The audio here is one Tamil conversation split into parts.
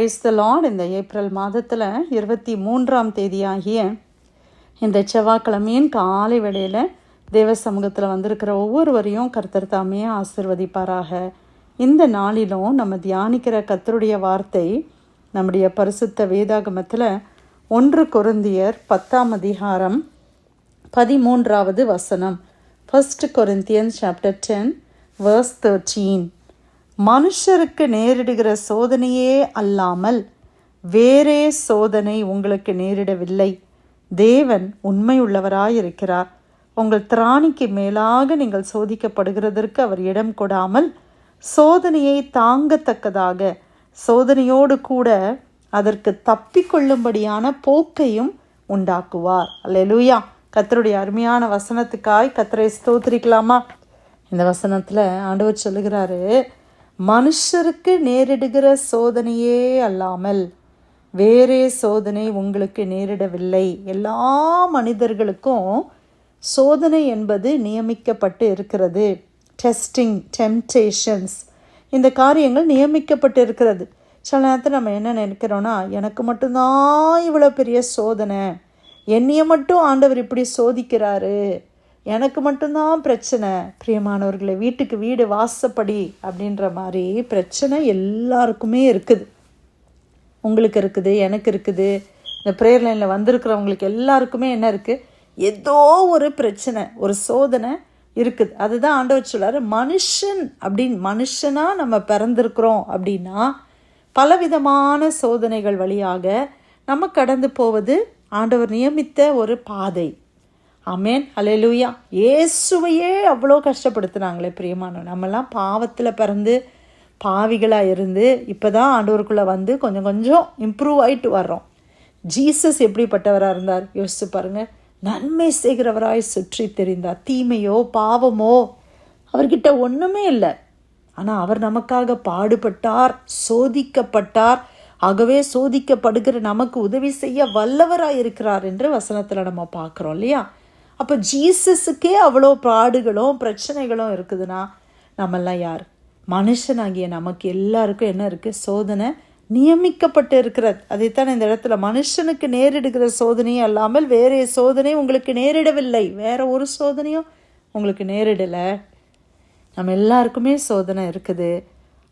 Praise the Lord. இந்த ஏப்ரல் மாதத்தில் 23ஆம் தேதியாகிய இந்த செவ்வாய்க்கிழமையின் காலை வேளையில் தேவ சமூகத்தில் வந்திருக்கிற ஒவ்வொருவரையும் கர்த்தர் தாமே ஆசிர்வதிப்பாராக. இந்த நாளிலும் நம்ம தியானிக்கிற கர்த்தருடைய வார்த்தை நம்முடைய பரிசுத்த வேதாகமத்தில் 1 கொரிந்தியர் 10ஆம் அதிகாரம் 13வது வசனம். 1 Corinthians chapter 10 verse 13. மனுஷருக்கு நேரிடுகிற சோதனையே அல்லாமல் வேறே சோதனை உங்களுக்கு நேரிடவில்லை. தேவன் உண்மையுள்ளவராயிருக்கிறார். உங்கள் திராணிக்கு மேலாக நீங்கள் சோதிக்கப்படுகிறதற்கு அவர் இடம் கொடாமல் சோதனையை தாங்கத்தக்கதாக சோதனையோடு கூட அதற்கு தப்பிக்கொள்ளும்படியான போக்கையும் உண்டாக்குவார். அல்லேலூயா. கர்த்தருடைய அருமையான வசனத்துக்காய் கர்த்தரை ஸ்தோத்திரிக்கலாமா? இந்த வசனத்தில் ஆண்டவர் சொல்லுகிறாரு, மனுஷருக்கு நேரிடுகிற சோதனையே அல்லாமல் வேறே சோதனை உங்களுக்கு நேரிடவில்லை. எல்லா மனிதர்களுக்கும் சோதனை என்பது நியமிக்கப்பட்டு இருக்கிறது. டெஸ்டிங், டெம்டேஷன்ஸ், இந்த காரியங்கள் நியமிக்கப்பட்டு இருக்கிறது. சில நேரத்தில் நம்ம என்ன நினைக்கிறோன்னா, எனக்கு மட்டும்தான் இவ்வளோ பெரிய சோதனை, என்னைய மட்டும் ஆண்டவர் இப்படி சோதிக்கிறாரு, எனக்கு மட்டும்தான் பிரச்சனை. பிரியமானவர்களை, வீட்டுக்கு வீடு வாசப்படி அப்படின்ற மாதிரி பிரச்சனை எல்லாருக்குமே இருக்குது. உங்களுக்கு இருக்குது, எனக்கு இருக்குது. இந்த ப்ரேயர் லைனில் வந்திருக்கிறவங்களுக்கு எல்லாருக்குமே என்ன இருக்குது? ஏதோ ஒரு பிரச்சனை, ஒரு சோதனை இருக்குது. அதுதான் ஆண்டவர் சொல்றாரு, மனுஷனாக நம்ம பிறந்திருக்கிறோம் அப்படின்னா பலவிதமான சோதனைகள் வழியாக நம்ம கடந்து போவது ஆண்டவர் நியமித்த ஒரு பாதை. ஆமேன், அல்லேலூயா. இயேசுவையே அவ்வளோ கஷ்டப்படுத்துனாங்களே பிரியமான. நம்மெல்லாம் பாவத்தில் பிறந்து பாவிகளாக இருந்து இப்போ தான் ஆண்டவருக்குள்ளே வந்து கொஞ்சம் கொஞ்சம் இம்ப்ரூவ் ஆகிட்டு வர்றோம். ஜீசஸ் எப்படிப்பட்டவராக இருந்தார் யோசிச்சு பாருங்கள். நன்மை செய்கிறவராய் சுற்றி தெரிந்தார். தீமையோ பாவமோ அவர்கிட்ட ஒன்றுமே இல்லை. ஆனால் அவர் நமக்காக பாடுபட்டார், சோதிக்கப்பட்டார். ஆகவே சோதிக்கப்படுகிற நமக்கு உதவி செய்ய வல்லவராக இருக்கிறார் என்று வசனத்தில் நம்ம பார்க்குறோம் இல்லையா? அப்போ ஜீசஸுக்கே அவ்வளோ பாடுகளும் பிரச்சனைகளும் இருக்குதுன்னா நம்மெல்லாம் யார்? மனுஷனாகிய நமக்கு எல்லாருக்கும் என்ன இருக்குது? சோதனை நியமிக்கப்பட்டு இருக்கிறது. அதைத்தான் இந்த இடத்துல மனுஷனுக்கு நேரிடுகிற சோதனையும் அல்லாமல் வேறே சோதனை உங்களுக்கு நேரிடவில்லை. வேற ஒரு சோதனையும் உங்களுக்கு நேரிடலை. நம்ம எல்லாருக்குமே சோதனை இருக்குது.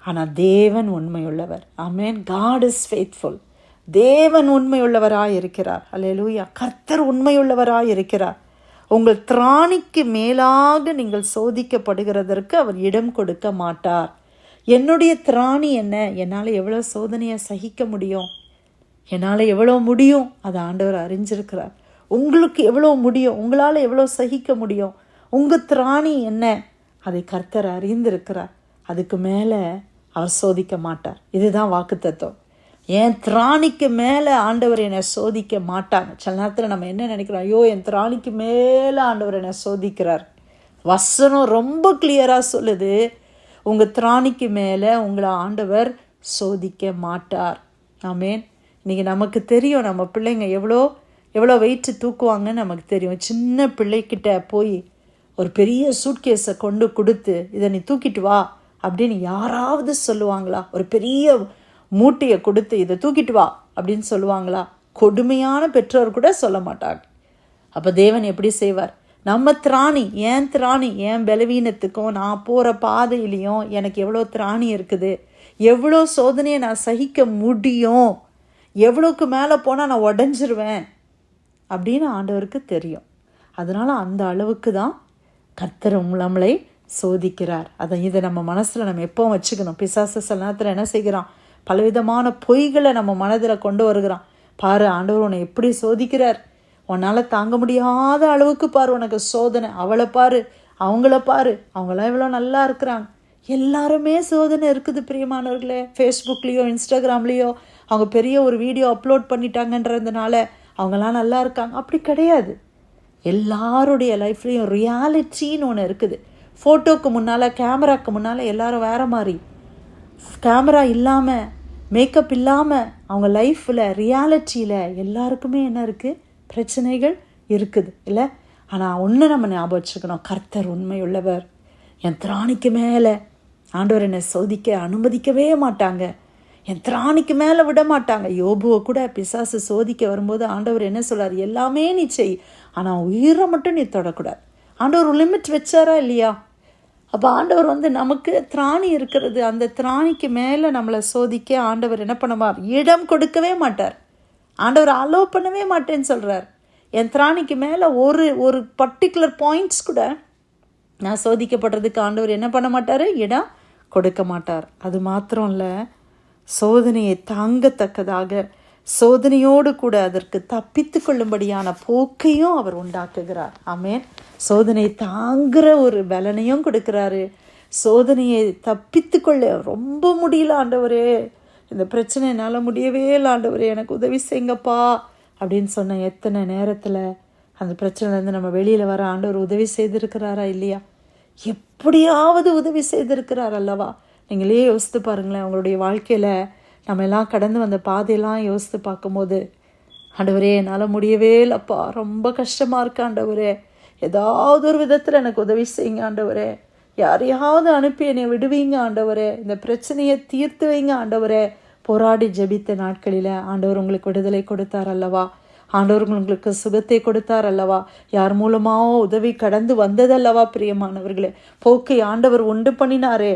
ஆனால் தேவன் உண்மையுள்ளவர். ஆமேன். God is faithful. தேவன் உண்மையுள்ளவராய் இருக்கிறார். அல்லேலூயா. கர்த்தர் உண்மையுள்ளவராய் இருக்கிறார். உங்கள் திராணிக்கு மேலாக நீங்கள் சோதிக்கப்படுகிறதற்கு அவர் இடம் கொடுக்க மாட்டார். என்னுடைய திராணி என்ன? என்னால் எவ்வளோ சோதனையை சகிக்க முடியும், என்னால் எவ்வளோ முடியும், அதை ஆண்டவர் அறிஞ்சிருக்கிறார். உங்களுக்கு எவ்வளோ முடியும், உங்களால் எவ்வளோ சகிக்க முடியும், உங்கள் திராணி என்ன, அதை கர்த்தர் அறிந்திருக்கிறார். அதுக்கு மேலே அவர் சோதிக்க மாட்டார். இதுதான் வாக்குத்தத்தம். என் திராணிக்கு மேலே ஆண்டவர் என்னை சோதிக்க மாட்டாங்க. சில நேரத்தில் நம்ம என்ன நினைக்கிறோம், ஐயோ என் திராணிக்கு மேலே ஆண்டவர் என்னை சோதிக்கிறார். வசனம் ரொம்ப கிளியராக சொல்லுது, உங்கள் திராணிக்கு மேலே உங்களை ஆண்டவர் சோதிக்க மாட்டார். ஆமேன். இன்றைக்கி நமக்கு தெரியும், நம்ம பிள்ளைங்க எவ்வளோ வெயிட்டு தூக்குவாங்கன்னு நமக்கு தெரியும். சின்ன பிள்ளைக்கிட்ட போய் ஒரு பெரிய சூட்கேஸை கொண்டு கொடுத்து இதை நீ தூக்கிட்டு வா அப்படின்னு யாராவது சொல்லுவாங்களா? ஒரு பெரிய மூட்டையை கொடுத்து இதை தூக்கிட்டு வா அப்படின்னு சொல்லுவாங்களா? கொடுமையான பெற்றோர் கூட சொல்ல மாட்டாங்க. அப்போ தேவன் எப்படி செய்வார்? நம்ம திராணி, என் பலவீனத்துக்கும் நான் போகிற பாதையிலையும் எனக்கு எவ்வளோ திராணி இருக்குது, எவ்வளோ சோதனையை நான் சகிக்க முடியும், எவ்வளோக்கு மேலே போனால் நான் உடஞ்சிருவேன் அப்படின்னு ஆண்டவருக்கு தெரியும். அதனால் அந்த அளவுக்கு தான் கர்த்தர் நம்மளை சோதிக்கிறார். இதை நம்ம மனசில் நம்ம எப்பவும் வச்சுக்கணும். பிசாசு சில நேரத்தில் என்ன செய்கிறான்? பலவிதமான பொய்களை நம்ம மனதில் கொண்டு வருகிறான். பாரு, ஆண்டவர் உன்னை எப்படி சோதிக்கிறார், உன்னால் தாங்க முடியாத அளவுக்கு பாரு உனக்கு சோதனை. அவளை பாரு, அவங்கள பாரு, அவங்களாம் எவ்வளோ நல்லா இருக்கிறாங்க. எல்லாருமே சோதனை இருக்குது பிரியமானவர்களே. ஃபேஸ்புக்லேயோ இன்ஸ்டாகிராம்லேயோ அவங்க பெரிய ஒரு வீடியோ அப்லோட் பண்ணிட்டாங்கன்றதுனால அவங்களாம் நல்லா இருக்காங்க. அப்படி கிடையாது. எல்லாருடைய லைஃப்லேயும் ரியாலிட்டின்னு ஒன்று இருக்குது. ஃபோட்டோக்கு முன்னால், கேமராக்கு முன்னால் எல்லாரும் வேறு மாதிரி. கேமரா இல்லாமல், மேக்கப் இல்லாமல் அவங்க லைஃப்பில், ரியாலிட்டியில் எல்லாருக்குமே என்ன இருக்குது? பிரச்சனைகள் இருக்குது இல்லை? ஆனால் ஒன்று நம்ம ஞாபகம் வச்சுக்கணும், கர்த்தர் உண்மையுள்ளவர். என் திராணிக்கு மேலே ஆண்டவர் என்னை சோதிக்க அனுமதிக்கவே மாட்டாங்க. என் திராணிக்கு மேலே விட மாட்டாங்க. யோபுவை கூட பிசாசு சோதிக்க வரும்போது ஆண்டவர் என்ன சொல்றார்? எல்லாமே நீ செய், ஆனால் உயிரை மட்டும் நீ தொடக்கூடாது. ஆண்டவர் ஒரு லிமிட் வச்சாரா இல்லையா? அப்போ ஆண்டவர் நமக்கு திராணி இருக்கிறது, அந்த திராணிக்கு மேலே நம்மளை சோதிக்க ஆண்டவர் என்ன பண்ணுவார்? இடம் கொடுக்கவே மாட்டார். ஆண்டவர் அலோ பண்ணவே மாட்டேன்னு சொல்கிறார். என் திராணிக்கு மேலே ஒரு பர்டிகுலர் பாயிண்ட்ஸ் கூட நான் சோதிக்கப்படுறதுக்கு ஆண்டவர் என்ன பண்ண மாட்டார்? இடம் கொடுக்க மாட்டார். அது மாத்திரம் இல்லை, சோதனையை தாங்கத்தக்கதாக சோதனையோடு கூட அதற்கு தப்பித்து கொள்ளும்படியான போக்கையும் அவர் உண்டாக்குகிறார். ஆமென். சோதனை தாங்குகிற ஒரு பலனையும் கொடுக்குறாரு. சோதனையை தப்பித்து கொள்ள ரொம்ப முடியல ஆண்டவரே, இந்த பிரச்சனை என்னால் முடியவே இல்லை ஆண்டவரே, எனக்கு உதவி செய்யுங்கப்பா அப்படின்னு சொன்ன எத்தனை நேரத்தில் அந்த பிரச்சனைலேருந்து நம்ம வெளியில் வர ஆண்டவர் உதவி செய்திருக்கிறாரா இல்லையா? எப்படியாவது உதவி செய்திருக்கிறார் அல்லவா? நீங்களே யோசித்து பாருங்களேன். உங்களுடைய வாழ்க்கையில் நம்ம எல்லாம் கடந்து வந்த பாதையெல்லாம் யோசித்து பார்க்கும்போது, ஆண்டவரே என்னால் முடியவே இல்லைப்பா, ரொம்ப கஷ்டமாக இருக்கு ஆண்டவரே, ஏதாவது ஒரு விதத்தில் எனக்கு உதவி செய்யுங்க ஆண்டவரே, யாரையாவது அனுப்பி என்னை விடுவீங்க ஆண்டவரே, இந்த பிரச்சனையை தீர்த்து வைங்க ஆண்டவரே. போராடி ஜெபித்த நாட்களில் ஆண்டவர் உங்களுக்கு விடுதலை கொடுத்தார் அல்லவா? ஆண்டவர் உங்களுக்கு சுகத்தை கொடுத்தார் அல்லவா? யார் மூலமாவோ உதவி கடந்து வந்ததல்லவா? பிரியமானவர்களே, போக்கை ஆண்டவர் உண்டு பண்ணினாரே,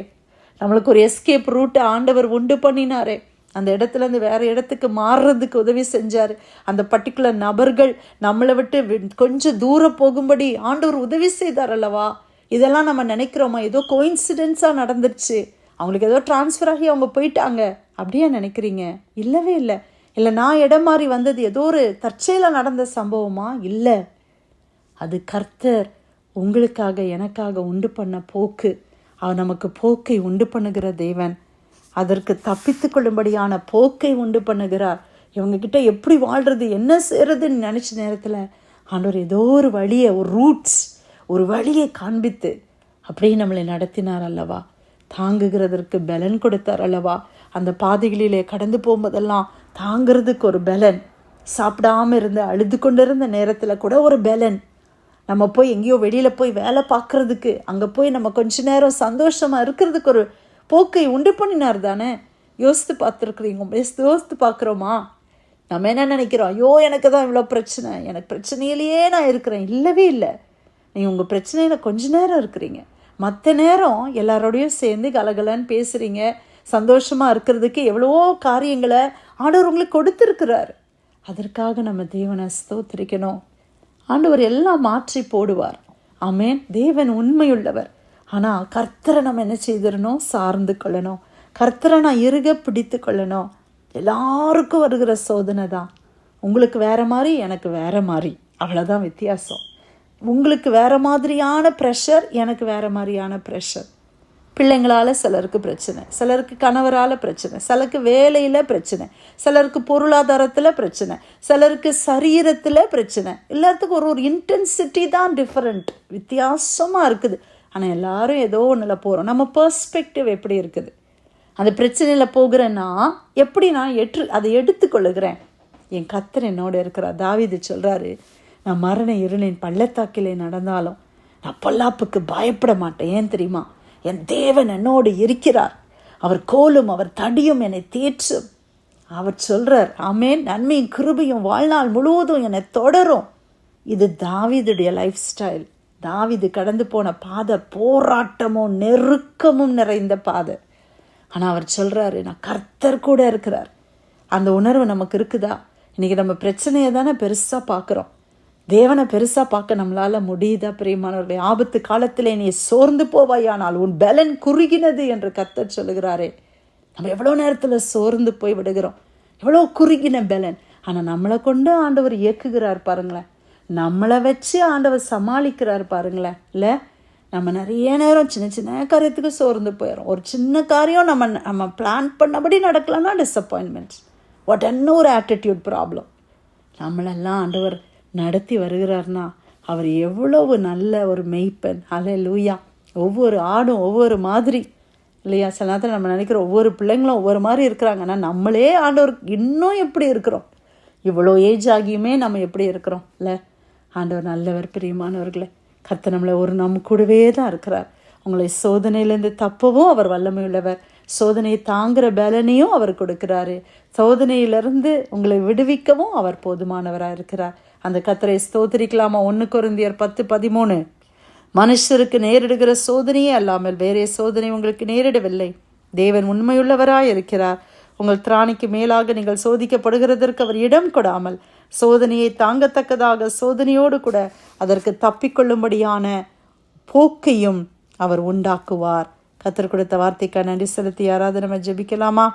நம்மளுக்கு ஒரு எஸ்கேப் ரூட்டை ஆண்டவர் உண்டு பண்ணினாரே. அந்த இடத்துலேருந்து வேறு இடத்துக்கு மாறுறதுக்கு உதவி செஞ்சார். அந்த பர்டிகுலர் நபர்கள் நம்மளை விட்டு கொஞ்சம் தூரம் போகும்படி ஆண்டவர் உதவி செய்தார் அல்லவா? இதெல்லாம் நம்ம நினைக்கிறோமா? ஏதோ கோயின்சிடென்ஸாக நடந்துருச்சு, அவங்களுக்கு ஏதோ டிரான்ஸ்ஃபர் ஆகி அவங்க போயிட்டாங்க அப்படியே நினைக்கிறீங்க? இல்லவே இல்லை. இல்லை நான் இடம் மாறி வந்தது ஏதோ ஒரு தற்செயலாக நடந்த சம்பவமா? இல்லை, அது கர்த்தர் உங்களுக்காக எனக்காக உண்டு பண்ண போக்கு. அவர் நமக்கு போக்கை உண்டு பண்ணுகிற தேவன். அதற்கு தப்பித்து கொள்ளும்படியான போக்கை உண்டு பண்ணுகிறார். இவங்கக்கிட்ட எப்படி வாழ்கிறது, என்ன செய்கிறதுன்னு நினச்ச நேரத்தில் ஆண்டவர் ஏதோ ஒரு வழியை, ஒரு ரூட்ஸ், ஒரு வழியை காண்பித்து அப்படியே நம்மளை நடத்தினார் அல்லவா? தாங்குகிறதற்கு பலன் கொடுத்தார் அல்லவா? அந்த பாதைகளிலே கடந்து போகும்போதெல்லாம் தாங்கிறதுக்கு ஒரு பலன், சாப்பிடாமல் இருந்து அழுது கொண்டு இருந்த நேரத்தில் கூட ஒரு பலன், நம்ம போய் எங்கேயோ வெளியில் போய் வேலை பார்க்குறதுக்கு, அங்கே போய் நம்ம கொஞ்ச நேரம் சந்தோஷமாக இருக்கிறதுக்கு ஒரு போக்கை உண்டு பண்ணினார் தானே? யோசித்து பார்த்துருக்குறீங்க? யோசித்து பார்க்குறோமா? நம்ம என்ன நினைக்கிறோம்? ஐயோ எனக்கு தான் இவ்வளோ பிரச்சனை, எனக்கு பிரச்சனையிலேயே நான் இருக்கிறேன். இல்லவே இல்லை. நீங்கள் உங்கள் பிரச்சனையில் கொஞ்ச நேரம் இருக்கிறீங்க, மற்ற நேரம் எல்லாரோடையும் சேர்ந்து கலகலன்னு பேசுகிறீங்க. சந்தோஷமாக இருக்கிறதுக்கு எவ்வளவோ காரியங்களை ஆண்டவர் உங்களுக்கு கொடுத்துருக்கிறார். அதற்காக நம்ம தேவனை ஸ்தோத்திரிக்கணும். ஆண்டவர் எல்லாம் மாற்றி போடுவார். ஆமென். தேவன் உண்மையுள்ளவர். ஆனால் கர்த்தரை நம்ம என்ன செய்திடணும்? சார்ந்து கொள்ளணும். கர்த்தரை நான் இறுக பிடித்து கொள்ளணும். எல்லாருக்கும் வருகிற சோதனை தான். உங்களுக்கு வேறு மாதிரி, எனக்கு வேறு மாதிரி, அவ்வளோதான் வித்தியாசம். உங்களுக்கு வேறு மாதிரியான ப்ரெஷர், எனக்கு வேறு மாதிரியான ப்ரெஷர். பிள்ளைங்களால் சிலருக்கு பிரச்சனை, சிலருக்கு கணவரால் பிரச்சனை, சிலருக்கு வேலையில் பிரச்சனை, சிலருக்கு பொருளாதாரத்தில் பிரச்சனை, சிலருக்கு சரீரத்தில் பிரச்சனை. எல்லாத்துக்கும் ஒரு இன்டென்சிட்டி தான் டிஃப்ரெண்ட், வித்தியாசமாக இருக்குது. ஆனால் எல்லாரும் ஏதோ ஒன்றில் போகிறோம். நம்ம பெர்ஸ்பெக்டிவ் எப்படி இருக்குது? அந்த பிரச்சனையில் போகிறேன்னா எப்படி நான் அதை எடுத்துக்கொள்ளுகிறேன்? என் கர்த்தர் என்னோட இருக்கிறார். தாவீது சொல்கிறாரு, நான் மரண இருளின் பள்ளத்தாக்கிலே நடந்தாலும் நான் பொல்லாப்புக்கு பயப்பட மாட்டேன். ஏன் தெரியுமா? என் தேவன் என்னோடு இருக்கிறார். அவர் கோலும் அவர் தடியும் என்னை தேற்றும். அவர் சொல்கிறார், ஆமென், நன்மையும் கிருபையும் வாழ்நாள் முழுவதும் என்னை தொடரும். இது தாவீதுடைய லைஃப் ஸ்டைல். தாவீது கடந்து போன பாதை போராட்டமும் நெருக்கமும் நிறைந்த பாதை. ஆனால் அவர் சொல்கிறாரு, நான் கர்த்தர் கூட இருக்கிறார். அந்த உணர்வு நமக்கு இருக்குதா? இன்றைக்கி நம்ம பிரச்சனையை தானே பெருசாக பார்க்குறோம். தேவனை பெருசாக பார்க்க நம்மளால் முடியுதா? பிரியமானவர்களே, ஆபத்து காலத்தில் நீ சோர்ந்து போவாயானால் உன் பலன் குறுகினது என்று கர்த்தர் சொல்லுகிறாரே. நம்ம எவ்வளோ நேரத்தில் சோர்ந்து போய் விடுகிறோம், எவ்வளோ குறுகின பலன். ஆனால் நம்மளை கொண்டு ஆண்டவர் இயக்குகிறார் பாருங்களேன், நம்மளை வச்சு ஆண்டவர் சமாளிக்கிறார் பாருங்களேன். இல்லை, நம்ம நிறைய நேரம் சின்ன சின்ன காரியத்துக்கு சோர்ந்து போயிடும். ஒரு சின்ன காரியம் நம்ம பிளான் பண்ணபடி நடக்கலன்னா டிசப்பாயின்மெண்ட்ஸ், வாட் என்ன ஒரு ஆட்டிடியூட் ப்ராப்ளம். நம்மளெல்லாம் ஆண்டவர் நடத்தி வருகிறார்னா அவர் எவ்வளவு நல்ல ஒரு மெய்ப்பன். அல்லேலூயா. ஒவ்வொரு ஆடும் ஒவ்வொரு மாதிரி இல்லையா? சில நேரத்தில் நம்ம நினைக்கிற ஒவ்வொரு பிள்ளைங்களும் ஒவ்வொரு மாதிரி இருக்கிறாங்க. ஆனால் நம்மளே ஆண்டவர் இன்னும் எப்படி இருக்கிறோம்? இவ்வளோ ஏஜ் ஆகியுமே நம்ம எப்படி இருக்கிறோம்? இல்லை, ஆண்டவர் நல்லவர். பிரியமானவர்களே, கர்த்தர் நம்மளை நம்ம கூடவே தான் இருக்கிறார். உங்களை சோதனையிலேருந்து தப்பவும் அவர் வல்லமை உள்ளவர். சோதனையை தாங்குகிற பலனையும் அவர் கொடுக்குறாரு. சோதனையிலிருந்து உங்களை விடுவிக்கவும் அவர் போதுமானவராக இருக்கிறார். அந்த கர்த்தரை ஸ்தோத்திரிக்கலாமா? 1 கொரிந்தியர் 10:13. மனுஷருக்கு நேரிடுகிற சோதனையே அல்லாமல் வேறே சோதனை உங்களுக்கு நேரிடவில்லை. தேவன் உண்மையுள்ளவராய் இருக்கிறார். உங்கள் திராணிக்கு மேலாக நீங்கள் சோதிக்கப்படுகிறதற்கு அவர் இடம் கொடாமல் சோதனையை தாங்கத்தக்கதாக சோதனையோடு கூட அதற்கு தப்பிக்கொள்ளும்படியான போக்கையும் அவர் உண்டாக்குவார். கர்த்தர் கொடுத்த வார்த்தைக்கு நன்றி செலுத்தி யாராவது நம்ம ஜெபிக்கலாமா?